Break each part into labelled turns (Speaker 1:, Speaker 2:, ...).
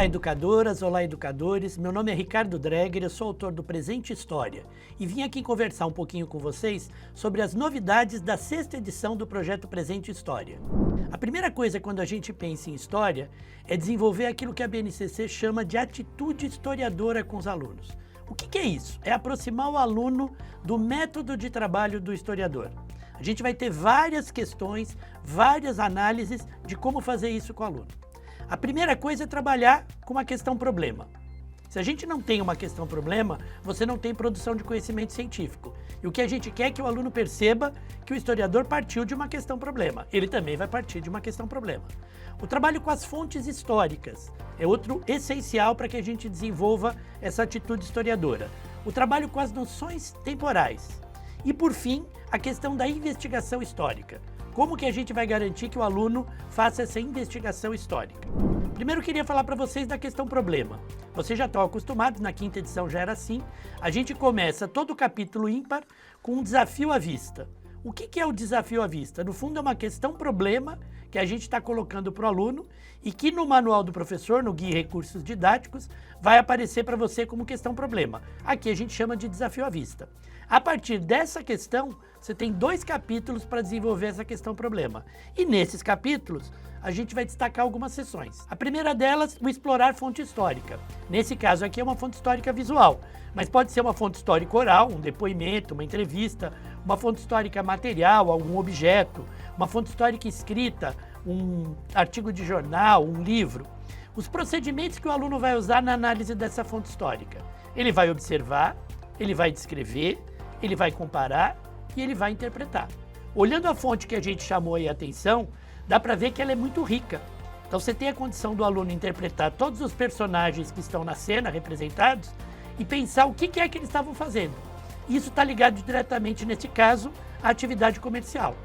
Speaker 1: Olá, educadoras, olá, educadores. Meu nome é Ricardo Dreger, eu sou autor do Presente História e vim aqui conversar um pouquinho com vocês sobre as novidades da 6ª edição do projeto Presente História. A primeira coisa quando a gente pensa em história é desenvolver aquilo que a BNCC chama de atitude historiadora com os alunos. O que é isso? É aproximar o aluno do método de trabalho do historiador. A gente vai ter várias questões, várias análises de como fazer isso com o aluno. A primeira coisa é trabalhar com uma questão-problema. Se a gente não tem uma questão-problema, você não tem produção de conhecimento científico. E o que a gente quer é que o aluno perceba que o historiador partiu de uma questão-problema. Ele também vai partir de uma questão-problema. O trabalho com as fontes históricas é outro essencial para que a gente desenvolva essa atitude historiadora. O trabalho com as noções temporais. E, por fim, a questão da investigação histórica. Como que a gente vai garantir que o aluno faça essa investigação histórica? Primeiro, eu queria falar para vocês da questão problema. Vocês já estão acostumados, na 5ª edição já era assim. A gente começa todo o capítulo ímpar com um desafio à vista. O que é o desafio à vista? No fundo, é uma questão problema que a gente está colocando para o aluno e que no manual do professor, no Guia e Recursos Didáticos, vai aparecer para você como questão problema. Aqui a gente chama de desafio à vista. A partir dessa questão, você tem 2 capítulos para desenvolver essa questão problema. E nesses capítulos, a gente vai destacar algumas seções. A primeira delas, o explorar fonte histórica. Nesse caso aqui é uma fonte histórica visual, mas pode ser uma fonte histórica oral, um depoimento, uma entrevista, uma fonte histórica material, algum objeto, uma fonte histórica escrita, um artigo de jornal, um livro. Os procedimentos que o aluno vai usar na análise dessa fonte histórica. Ele vai observar, ele vai descrever, ele vai comparar e ele vai interpretar. Olhando a fonte que a gente chamou aí a atenção, dá para ver que ela é muito rica. Então você tem a condição do aluno interpretar todos os personagens que estão na cena representados e pensar o que é que eles estavam fazendo. Isso está ligado diretamente, nesse caso, à atividade comercial.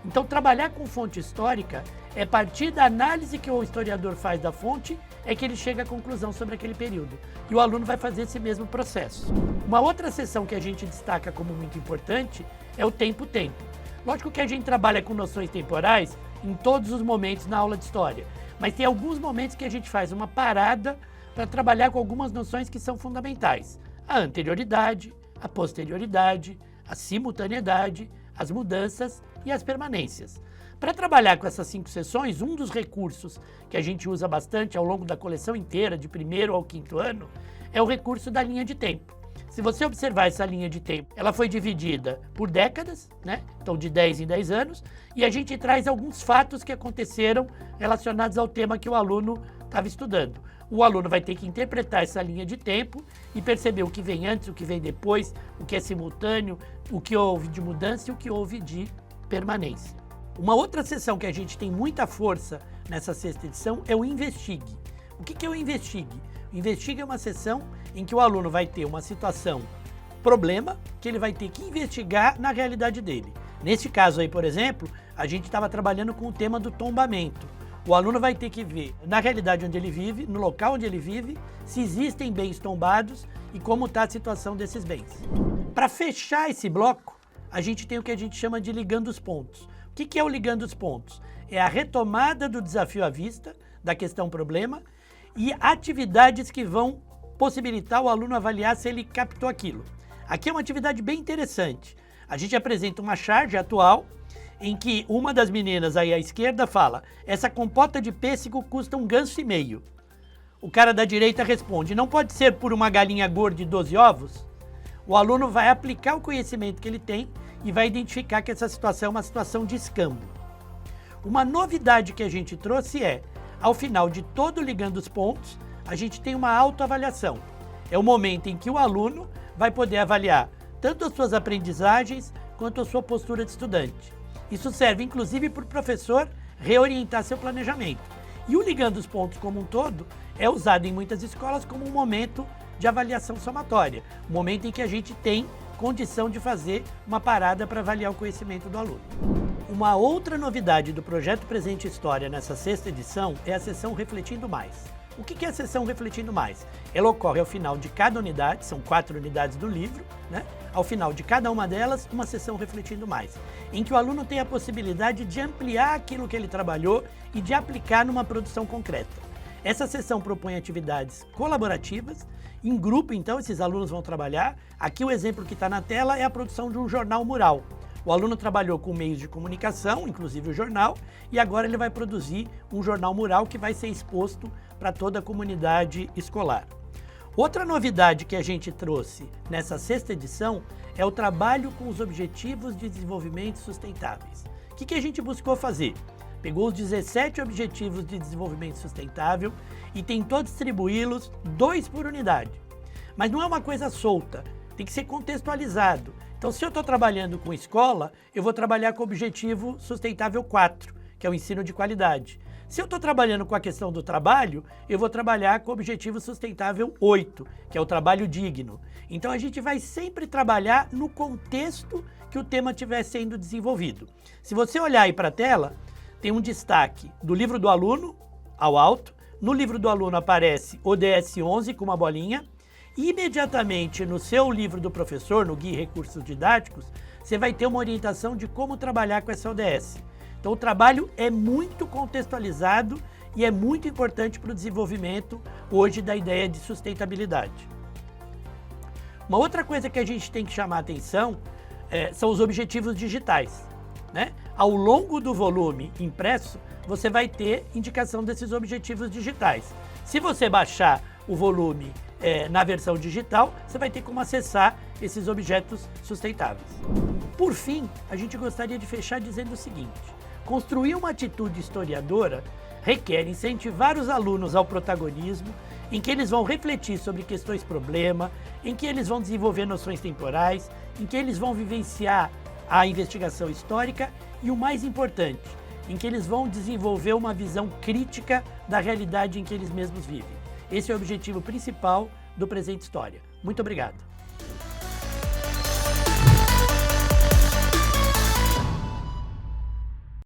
Speaker 1: Então trabalhar com fonte histórica é partir da análise que o historiador faz da fonte é que ele chega à conclusão sobre aquele período. E o aluno vai fazer esse mesmo processo. Uma outra seção que a gente destaca como muito importante é o tempo-tempo. Lógico que a gente trabalha com noções temporais em todos os momentos na aula de história, mas tem alguns momentos que a gente faz uma parada para trabalhar com algumas noções que são fundamentais. A anterioridade, a posterioridade, a simultaneidade, as mudanças e as permanências. Para trabalhar com essas 5 seções, um dos recursos que a gente usa bastante ao longo da coleção inteira, de 1º ao 5º ano, é o recurso da linha de tempo. Se você observar essa linha de tempo, ela foi dividida por décadas, né? Então de 10 em 10 anos, e a gente traz alguns fatos que aconteceram relacionados ao tema que o aluno estava estudando. O aluno vai ter que interpretar essa linha de tempo e perceber o que vem antes, o que vem depois, o que é simultâneo, o que houve de mudança e o que houve de permanência. Uma outra seção que a gente tem muita força nessa 6ª edição é o Investigue. O que é o Investigue? O Investigue é uma seção em que o aluno vai ter uma situação problema que ele vai ter que investigar na realidade dele. Nesse caso aí, por exemplo, a gente estava trabalhando com o tema do tombamento. O aluno vai ter que ver na realidade onde ele vive, no local onde ele vive, se existem bens tombados e como está a situação desses bens. Para fechar esse bloco, a gente tem o que a gente chama de ligando os pontos. O que é o ligando os pontos? É a retomada do desafio à vista, da questão problema, e atividades que vão possibilitar o aluno avaliar se ele captou aquilo. Aqui é uma atividade bem interessante. A gente apresenta uma charge atual, em que uma das meninas aí à esquerda fala: essa compota de pêssego custa 1,5 ganso. O cara da direita responde: não pode ser por uma galinha gorda de 12 ovos? O aluno vai aplicar o conhecimento que ele tem e vai identificar que essa situação é uma situação de escambo. Uma novidade que a gente trouxe é, ao final de todo ligando os pontos, a gente tem uma autoavaliação. É o momento em que o aluno vai poder avaliar tanto as suas aprendizagens quanto a sua postura de estudante. Isso serve inclusive para o professor reorientar seu planejamento. E o ligando os pontos como um todo é usado em muitas escolas como um momento de avaliação somatória, um momento em que a gente tem condição de fazer uma parada para avaliar o conhecimento do aluno. Uma outra novidade do projeto Presente História nessa 6ª edição é a sessão Refletindo Mais. O que é a sessão Refletindo Mais? Ela ocorre ao final de cada unidade, são 4 unidades do livro, né? Ao final de cada uma delas, uma sessão Refletindo Mais, em que o aluno tem a possibilidade de ampliar aquilo que ele trabalhou e de aplicar numa produção concreta. Essa sessão propõe atividades colaborativas, em grupo então esses alunos vão trabalhar. Aqui o exemplo que está na tela é a produção de um jornal mural. O aluno trabalhou com meios de comunicação, inclusive o jornal, e agora ele vai produzir um jornal mural que vai ser exposto para toda a comunidade escolar. Outra novidade que a gente trouxe nessa sexta edição é o trabalho com os Objetivos de Desenvolvimento Sustentáveis. O que a gente buscou fazer? Pegou os 17 Objetivos de Desenvolvimento Sustentável e tentou distribuí-los 2 por unidade. Mas não é uma coisa solta, tem que ser contextualizado. Então, se eu estou trabalhando com escola, eu vou trabalhar com o Objetivo Sustentável 4, que é o ensino de qualidade. Se eu estou trabalhando com a questão do trabalho, eu vou trabalhar com o Objetivo Sustentável 8, que é o trabalho digno. Então, a gente vai sempre trabalhar no contexto que o tema estiver sendo desenvolvido. Se você olhar aí para a tela, tem um destaque do livro do aluno, ao alto. No livro do aluno aparece ODS 11 com uma bolinha. Imediatamente no seu livro do professor, no Guia Recursos Didáticos, você vai ter uma orientação de como trabalhar com essa ODS. Então o trabalho é muito contextualizado e é muito importante para o desenvolvimento hoje da ideia de sustentabilidade. Uma outra coisa que a gente tem que chamar a atenção são os objetivos digitais, né? Ao longo do volume impresso, você vai ter indicação desses objetivos digitais. Se você baixar o volume na versão digital, você vai ter como acessar esses objetos sustentáveis. Por fim, a gente gostaria de fechar dizendo o seguinte: construir uma atitude historiadora requer incentivar os alunos ao protagonismo, em que eles vão refletir sobre questões-problema, em que eles vão desenvolver noções temporais, em que eles vão vivenciar a investigação histórica e, o mais importante, em que eles vão desenvolver uma visão crítica da realidade em que eles mesmos vivem. Esse é o objetivo principal do Presente História. Muito obrigado.